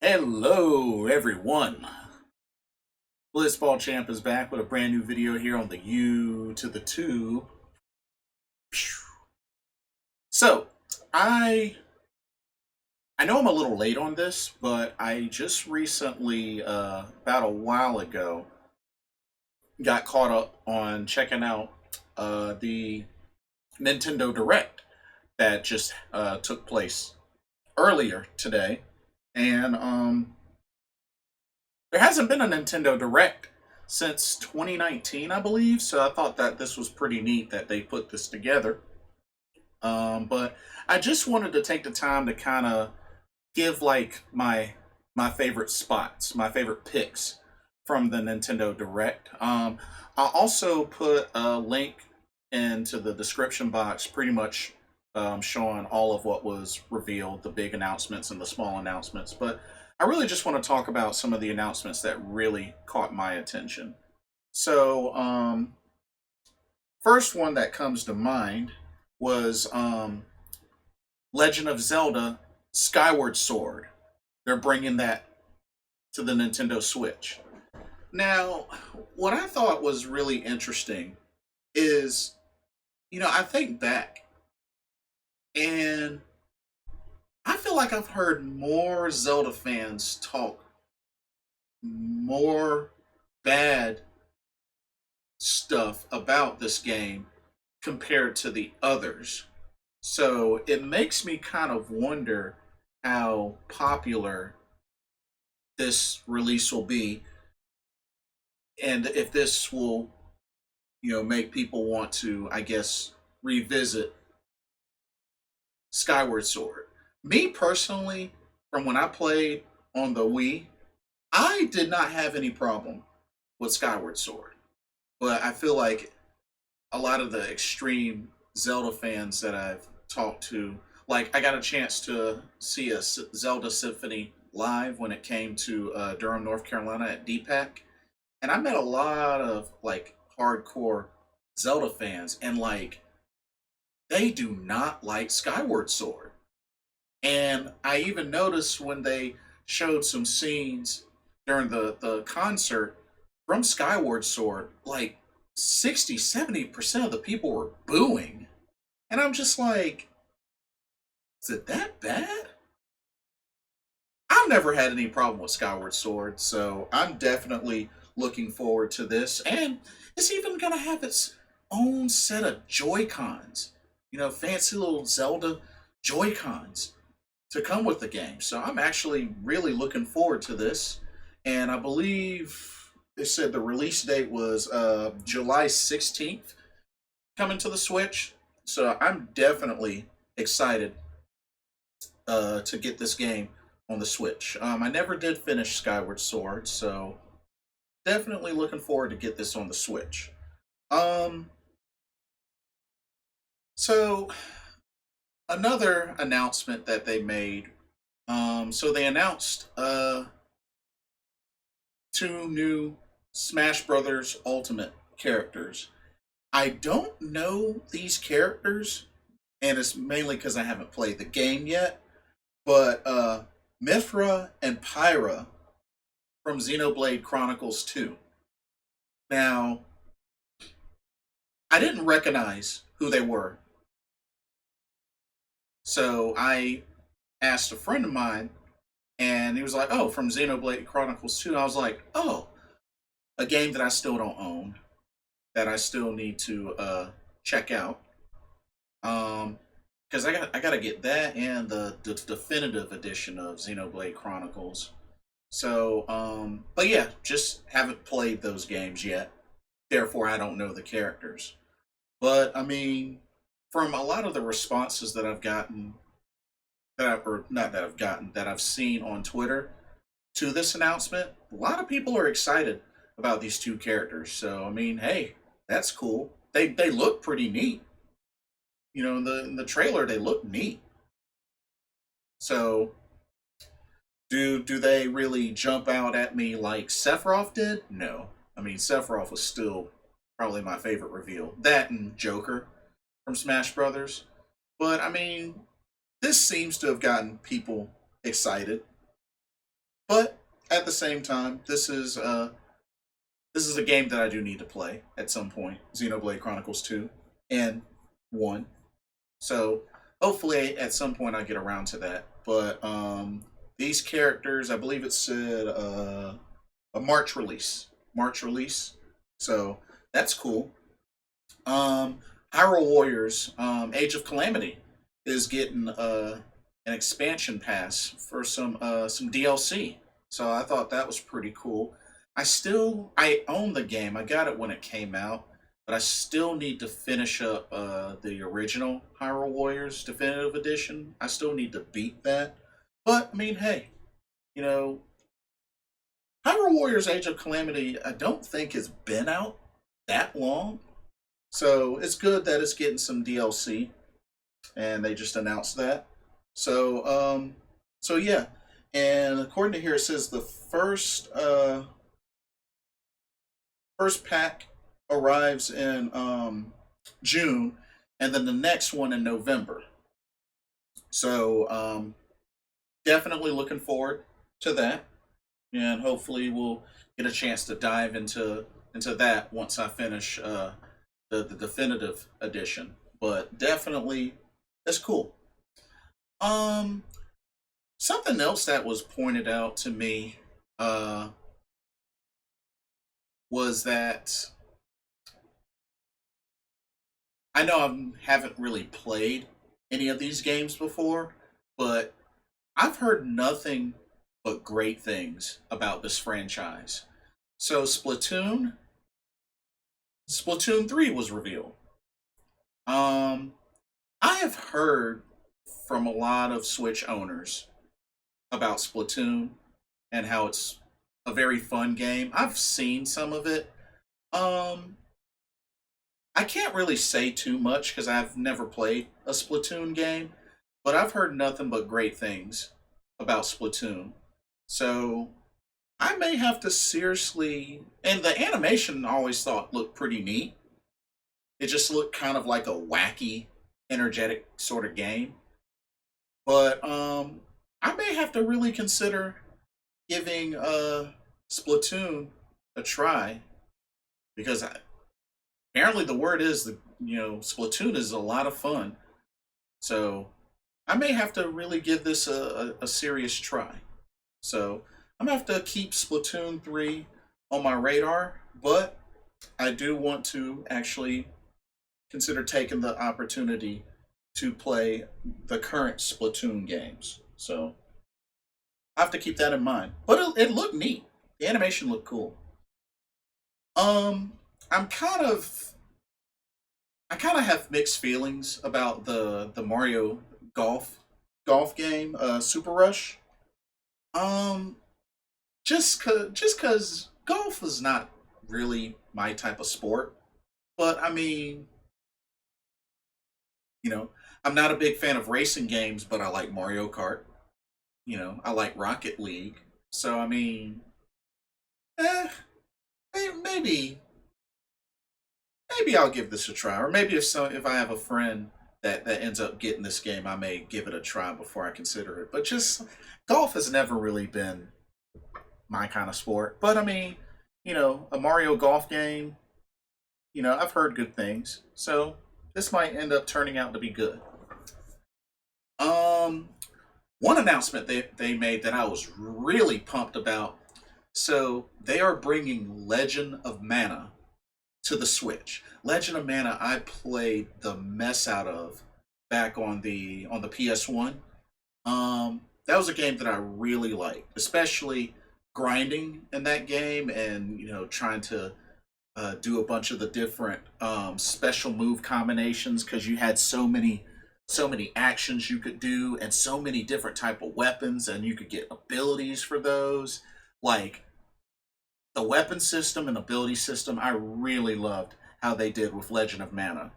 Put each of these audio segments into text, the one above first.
Hello, everyone. Blitzball Champ is back with a brand new video here on the U to the Tube. So, I know I'm a little late on this, but I just recently, about a while ago, got caught up on checking out the Nintendo Direct that just took place earlier today, and there hasn't been a Nintendo Direct since 2019, I believe. So I thought that this was pretty neat that they put this together. But I just wanted to take the time to kind of give like my favorite spots, my favorite picks from the Nintendo Direct. I'll also put a link into the description box, pretty much showing all of what was revealed, the big announcements and the small announcements. But I really just want to talk about some of the announcements that really caught my attention. So, first one that comes to mind was Legend of Zelda Skyward Sword. They're bringing that to the Nintendo Switch. Now, what I thought was really interesting is, I think back and I feel like I've heard more Zelda fans talk more bad stuff about this game compared to the others. So it makes me kind of wonder how popular this release will be and if this will, make people want to, I guess, revisit Skyward Sword. Me personally, from when I played on the Wii, I did not have any problem with Skyward Sword. But I feel like a lot of the extreme Zelda fans that I've talked to, like I got a chance to see a Zelda Symphony live when it came to Durham, North Carolina at DPAC, and I met a lot of like hardcore Zelda fans, and like they do not like Skyward Sword. And I even noticed when they showed some scenes during the concert from Skyward Sword, like 60-70% of the people were booing. And I'm just like, is it that bad? I've never had any problem with Skyward Sword, so I'm definitely looking forward to this. And it's even going to have its own set of Joy-Cons. Fancy little Zelda Joy-Cons to come with the game. So I'm actually really looking forward to this. And I believe they said the release date was July 16th coming to the Switch. So I'm definitely excited to get this game on the Switch. I never did finish Skyward Sword, so definitely looking forward to get this on the Switch. So another announcement that they made. So they announced two new Smash Brothers Ultimate characters. I don't know these characters, and it's mainly because I haven't played the game yet. But Mithra and Pyra from Xenoblade Chronicles 2. Now, I didn't recognize who they were, so I asked a friend of mine, and he was like, "Oh, from Xenoblade Chronicles 2." I was like, "Oh, a game that I still don't own, that I still need to check out." Because I gotta get that and the definitive edition of Xenoblade Chronicles. So, but yeah, just haven't played those games yet. Therefore, I don't know the characters. But I mean, from a lot of the responses that I've gotten, or not that I've gotten, that I've seen on Twitter to this announcement, a lot of people are excited about these two characters. So I mean, hey, that's cool. They look pretty neat. In the trailer they look neat. So do they really jump out at me like Sephiroth did? No. I mean, Sephiroth was still probably my favorite reveal. That and Joker from Smash Brothers. But I mean, this seems to have gotten people excited. But at the same time, this is a game that I do need to play at some point. Xenoblade Chronicles 2 and 1. So hopefully at some point I get around to that. But these characters, I believe it said a March release. March release. So that's cool. Um, Hyrule Warriors, Age of Calamity is getting an expansion pass for some DLC. So I thought that was pretty cool. I own the game. I got it when it came out, but I still need to finish up the original Hyrule Warriors Definitive Edition. I still need to beat that. But I mean, hey, you know, Hyrule Warriors Age of Calamity, I don't think has been out that long. So it's good that it's getting some DLC, and they just announced that. So so yeah, and according to here, it says the first pack arrives in June, and then the next one in November. So definitely looking forward to that, and hopefully we'll get a chance to dive into that once I finish the definitive edition. But definitely, that's cool. Um, Something else that was pointed out to me uh, was that I know I haven't really played any of these games before, but I've heard nothing but great things about this franchise. So Splatoon 3 was revealed. Um, I have heard from a lot of Switch owners about Splatoon and how it's a very fun game. I've seen some of it. Um, I can't really say too much because I've never played a Splatoon game, but I've heard nothing but great things about Splatoon. So I may have to seriously. And the animation I always thought looked pretty neat. It just looked kind of like a wacky, energetic sort of game. But I may have to really consider giving Splatoon a try because apparently the word is that Splatoon is a lot of fun. So I may have to really give this a serious try. So I'm gonna have to keep Splatoon 3 on my radar, but I do want to actually consider taking the opportunity to play the current Splatoon games. So I have to keep that in mind. But it looked neat. The animation looked cool. Um, I'm I kind of have mixed feelings about the Mario golf game, Super Rush. Um, just cause golf is not really my type of sport. But I mean, you know, I'm not a big fan of racing games, but I like Mario Kart. I like Rocket League. So I mean, eh, maybe maybe I'll give this a try, or maybe if I have a friend that ends up getting this game, I may give it a try before I consider it. But just golf has never really been my kind of sport. But I mean, a Mario golf game, I've heard good things, so this might end up turning out to be good. Um, One announcement they made that I was really pumped about. So they are bringing Legend of Mana to the Switch. Legend of Mana I played the mess out of back on the PS1. That was a game that I really liked, especially grinding in that game and trying to do a bunch of the different special move combinations because you had so many actions you could do and so many different type of weapons and you could get abilities for those. Like the weapon system and ability system, I really loved how they did with Legend of Mana.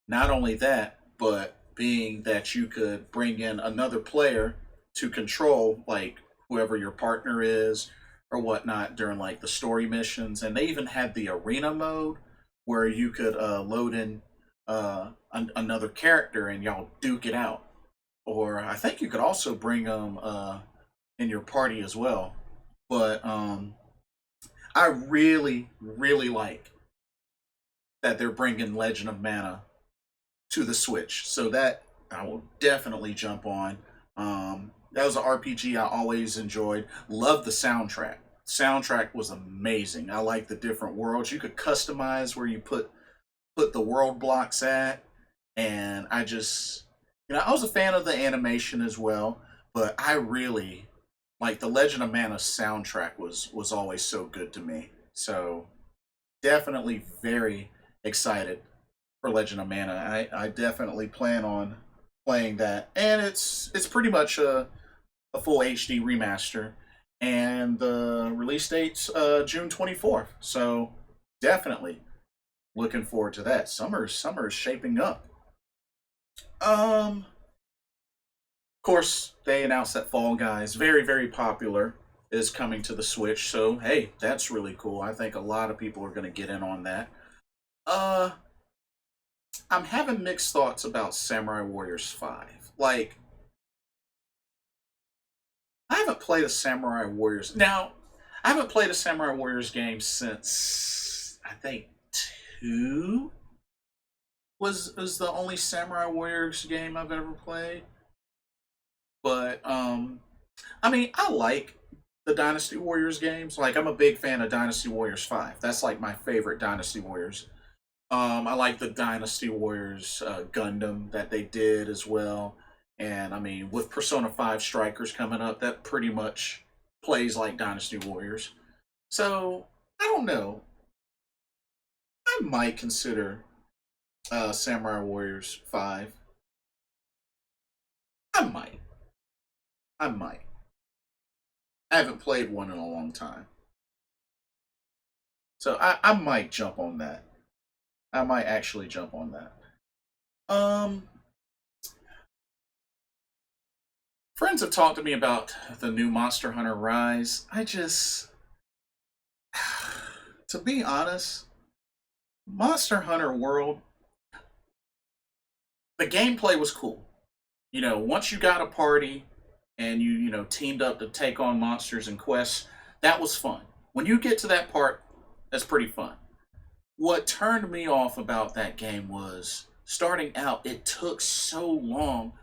Not only that, but being that you could bring in another player to control, like whoever your partner is or whatnot during like the story missions, and they even had the arena mode where you could load in another character and y'all duke it out. Or I think you could also bring them in your party as well. But I really, really like that they're bringing Legend of Mana to the Switch. So that I will definitely jump on. That was an RPG I always enjoyed. Loved the soundtrack. Soundtrack was amazing. I like the different worlds. You could customize where you put the world blocks at, and I just I was a fan of the animation as well. But I really like the Legend of Mana soundtrack was always so good to me. So definitely very excited for Legend of Mana. I definitely plan on playing that, and it's pretty much a full HD remaster, and the release date's June 24th. So definitely looking forward to that. Summer's shaping up. Of course, they announced that Fall Guys, very very popular, is coming to the Switch. So hey, that's really cool. I think a lot of people are going to get in on that. Uh, I'm having mixed thoughts about Samurai Warriors 5. Like, I haven't played a Samurai Warriors. Now, I haven't played a Samurai Warriors game since I think 2 was the only Samurai Warriors game I've ever played. But I mean, I like the Dynasty Warriors games. Like, I'm a big fan of Dynasty Warriors 5. That's like my favorite Dynasty Warriors. I like the Dynasty Warriors Gundam that they did as well. And I mean, with Persona 5 Strikers coming up, that pretty much plays like Dynasty Warriors. So, I don't know. I might consider Samurai Warriors 5. I might. I might. I haven't played one in a long time. So, I might jump on that. I might actually jump on that. Um, Friends have talked to me about the new Monster Hunter Rise. To be honest, Monster Hunter World, the gameplay was cool. Once you got a party and you teamed up to take on monsters and quests, that was fun. When you get to that part, that's pretty fun. What turned me off about that game was starting out, it took so long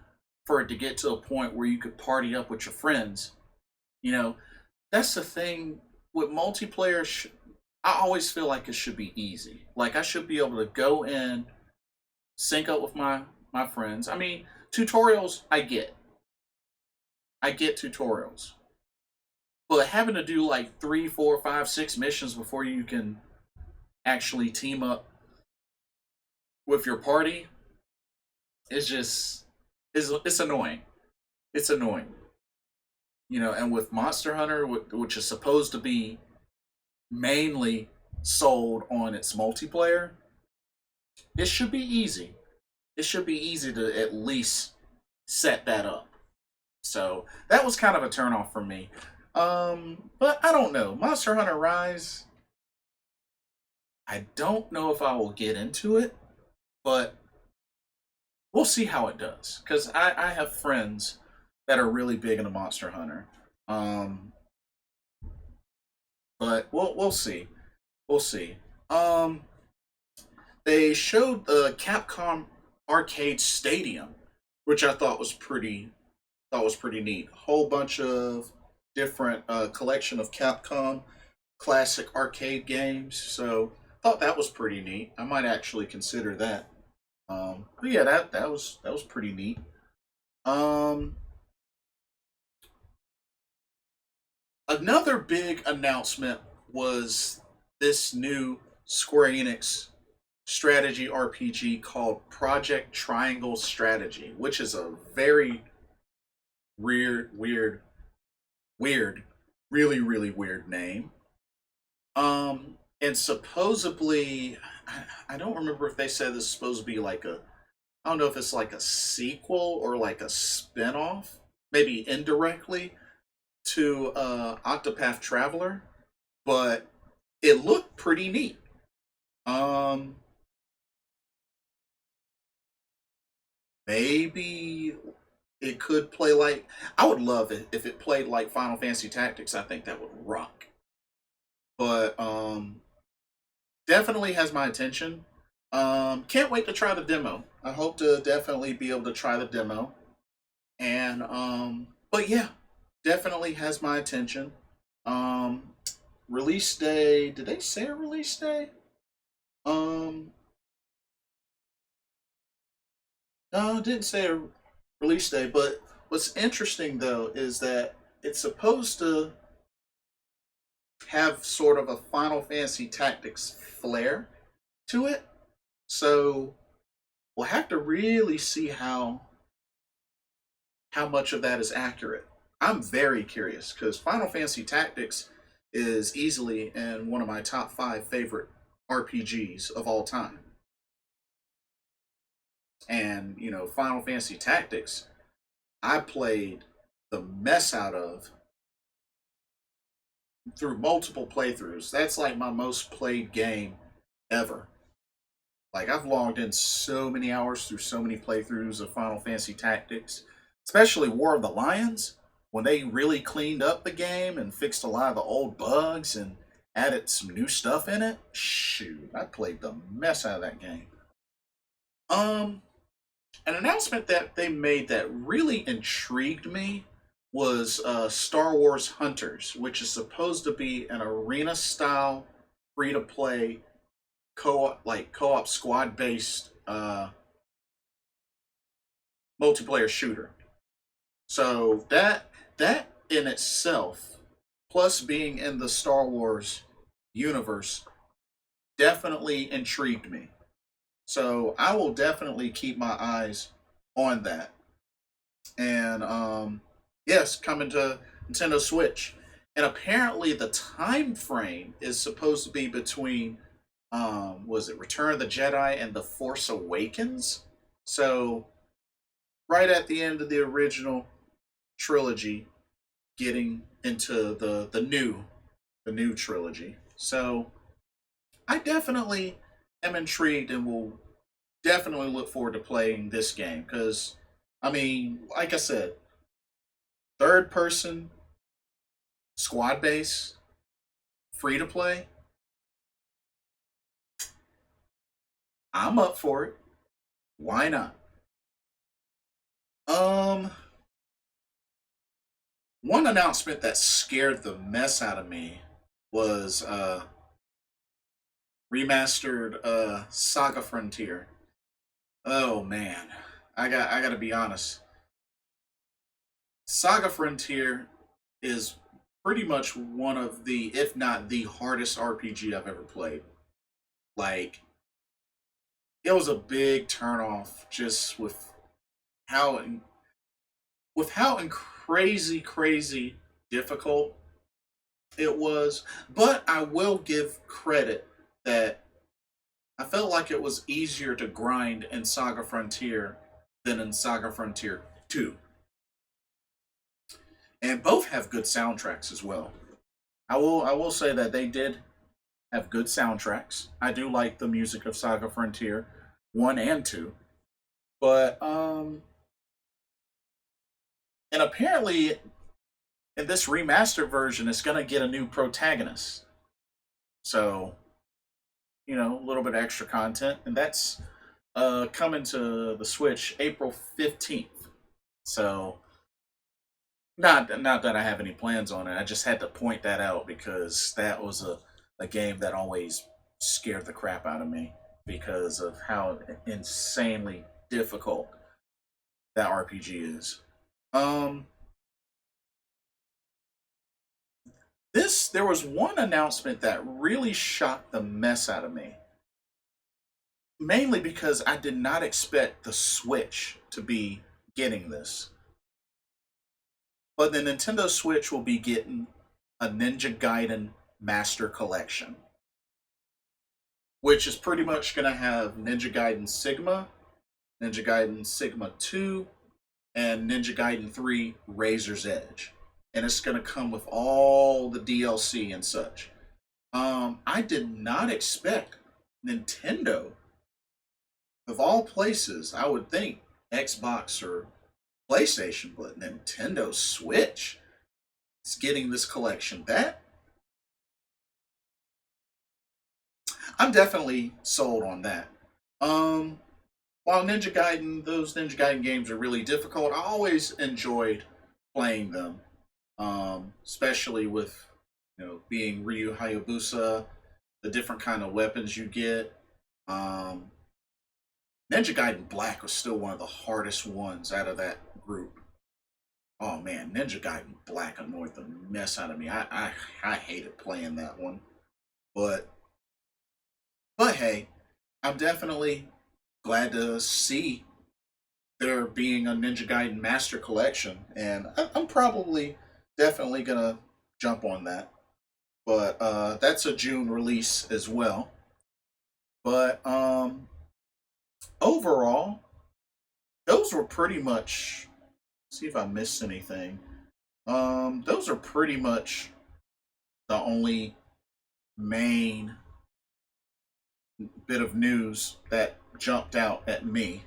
for it to get to a point where you could party up with your friends. You know, that's the thing with multiplayer. I always feel like it should be easy. Like, I should be able to go in, sync up with my friends. I mean, tutorials, I get tutorials, but having to do like 3, 4, 5, 6 missions before you can actually team up with your party is just is it's annoying. It's annoying. And with Monster Hunter, which is supposed to be mainly sold on its multiplayer, it should be easy. It should be easy to at least set that up. So that was kind of a turnoff for me. But I don't know. Monster Hunter Rise, I don't know if I will get into it, but we'll see how it does. Because I have friends that are really big into Monster Hunter. Um, but we'll see. We'll see. Um, they showed the Capcom Arcade Stadium, which I thought was pretty neat. Whole bunch of different collection of Capcom classic arcade games. So thought that was pretty neat. I might actually consider that. But yeah, that was pretty neat. Um, Another big announcement was this new Square Enix strategy RPG called Project Triangle Strategy, which is a very weird, weird, weird, really, really weird name. And supposedly, I don't remember if they said this is supposed to be like I don't know if it's like a sequel or like a spin-off, maybe indirectly to Octopath Traveler, but it looked pretty neat. Um, Maybe it could play like, I would love it if it played like Final Fantasy Tactics. I think that would rock. But definitely has my attention. Can't wait to try the demo. I hope to definitely be able to try the demo. And but yeah, definitely has my attention. Um, Release day. Did they say a release day? Um, no, it didn't say a release day. But what's interesting though is that it's supposed to have sort of a Final Fantasy Tactics flair to it. So we'll have to really see how much of that is accurate. I'm very curious because Final Fantasy Tactics is easily in one of my top five favorite RPGs of all time. And, Final Fantasy Tactics, I played the mess out of through multiple playthroughs. That's like my most played game ever. Like, I've logged in so many hours through so many playthroughs of Final Fantasy Tactics, especially War of the Lions, when they really cleaned up the game and fixed a lot of the old bugs and added some new stuff in it. Shoot, I played the mess out of that game. Um, an announcement that they made that really intrigued me was Star Wars Hunters, which is supposed to be an arena style, free to play, co-op squad based multiplayer shooter. So that in itself, plus being in the Star Wars universe, definitely intrigued me. So I will definitely keep my eyes on that. And yes, coming to Nintendo Switch. And apparently the time frame is supposed to be between was it Return of the Jedi and The Force Awakens? So right at the end of the original trilogy, getting into the new trilogy. So I definitely am intrigued and will definitely look forward to playing this game because I mean, like I said, third person, squad base, free to play. I'm up for it. Why not? Um, One announcement that scared the mess out of me was remastered Saga Frontier. Oh man, I got to be honest. Saga Frontier is pretty much one of the, if not the hardest RPG I've ever played. Like, it was a big turnoff just how crazy difficult it was. But I will give credit that I felt like it was easier to grind in Saga Frontier than in Saga Frontier 2. And both have good soundtracks as well. I will say that they did have good soundtracks. I do like the music of Saga Frontier 1 and 2. But and apparently in this remastered version it's going to get a new protagonist. So, a little bit of extra content and that's coming to the Switch April 15th. So, not that I have any plans on it. I just had to point that out because that was a game that always scared the crap out of me because of how insanely difficult that RPG is. Um, there was one announcement that really shocked the mess out of me. Mainly because I did not expect the Switch to be getting this. But the Nintendo Switch will be getting a Ninja Gaiden Master Collection, which is pretty much going to have Ninja Gaiden Sigma, Ninja Gaiden Sigma 2, and Ninja Gaiden 3 Razor's Edge. And it's going to come with all the DLC and such. I did not expect Nintendo, of all places, I would think Xbox or PlayStation, but Nintendo Switch is getting this collection. That I'm definitely sold on that. Um, while those Ninja Gaiden games are really difficult, I always enjoyed playing them. Especially with being Ryu Hayabusa, the different kind of weapons you get. Um, Ninja Gaiden Black was still one of the hardest ones out of that group. Oh man, Ninja Gaiden Black annoyed the mess out of me. I hated playing that one, but hey, I'm definitely glad to see there being a Ninja Gaiden Master Collection, and I'm probably definitely gonna jump on that. But that's a June release as well. But overall, those were pretty much. See if I missed anything. Those are pretty much the only main bit of news that jumped out at me.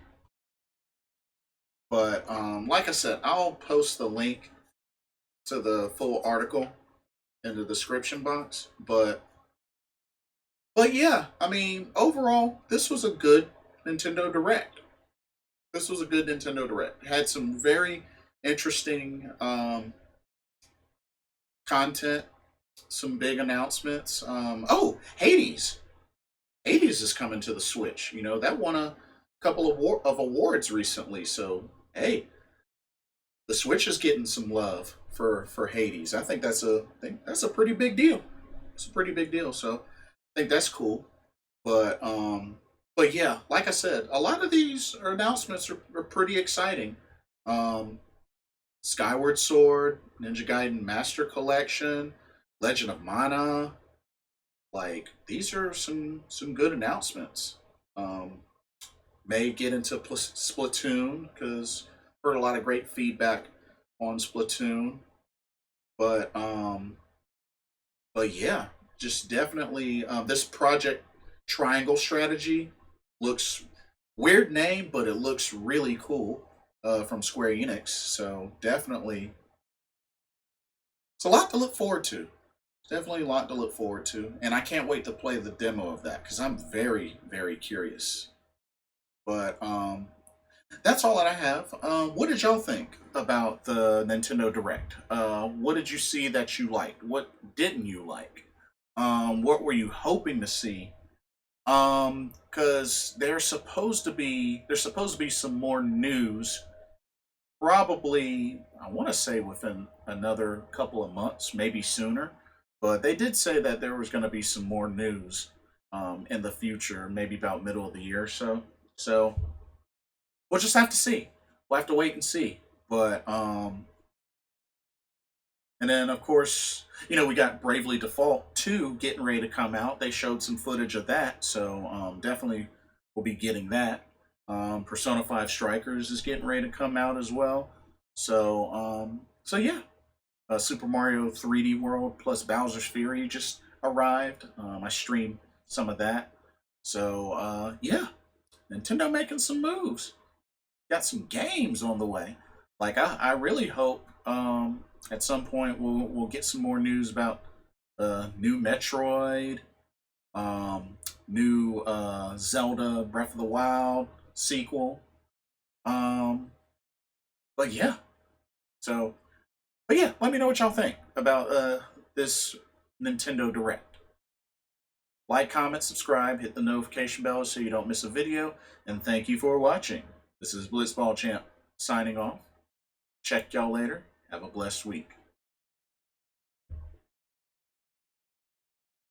But like I said, I'll post the link to the full article in the description box. But yeah, I mean, overall, this was a good Nintendo Direct. This was a good Nintendo Direct. It had some very interesting content, some big announcements. Oh, Hades. Hades is coming to the Switch. You know, that won a couple of awards recently. So, hey, the Switch is getting some love for Hades. I think that's a pretty big deal. It's a pretty big deal. So, I think that's cool. But yeah, like I said, a lot of these announcements are pretty exciting. Um, Skyward Sword, Ninja Gaiden Master Collection, Legend of Mana. Like these are some good announcements. Um, may get into Splatoon because heard a lot of great feedback on Splatoon. But but yeah, just definitely this Project Triangle Strategy looks weird name, but it looks really cool from Square Enix. So definitely, it's a lot to look forward to. Definitely a lot to look forward to, and I can't wait to play the demo of that because I'm very curious. But that's all that I have. What did y'all think about the Nintendo Direct? What did you see that you liked? What didn't you like? What were you hoping to see? Because there's supposed to be some more news. Probably, I want to say within another couple of months, maybe sooner. But they did say that there was going to be some more news in the future, maybe about middle of the year or so. So we'll just have to see. We'll have to wait and see. But and then of course, we got Bravely Default 2 getting ready to come out. They showed some footage of that, so definitely we'll be getting that. Persona 5 Strikers is getting ready to come out as well. So yeah, Super Mario 3D World plus Bowser's Fury just arrived. I streamed some of that. So yeah, Nintendo making some moves. Got some games on the way. Like I really hope at some point we'll get some more news about new Metroid, new Zelda Breath of the Wild sequel. Um, but yeah, so but yeah, let me know what y'all think about this Nintendo Direct. Like, comment, subscribe, hit the notification bell so you don't miss a video, and thank you for watching. This is Blitzball Champ signing off. Check y'all later. Have a blessed week.